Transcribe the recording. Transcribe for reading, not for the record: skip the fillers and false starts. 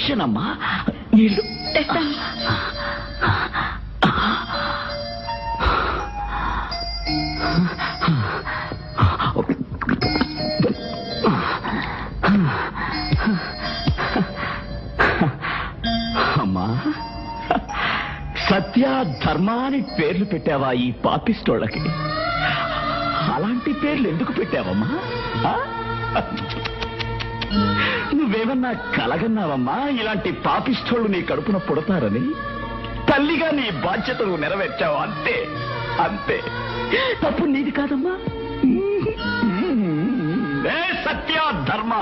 వచ్చానమ్మా. నీళ్ళు తెస్తాను. అమ్మా, సత్య ధర్మ అని పేర్లు పెట్టావా ఈ పాపిస్తోళ్ళకి? అలాంటి పేర్లు ఎందుకు పెట్టావమ్మా? నువ్వేమన్నా కలగన్నావమ్మా ఇలాంటి పాపిస్తోళ్ళు నీ కడుపున పుడతారని? తల్లిగా నీ బాధ్యతను నెరవేర్చావు, అంతే అంతే. తప్పు నీది కాదమ్మా. సత్య ధర్మ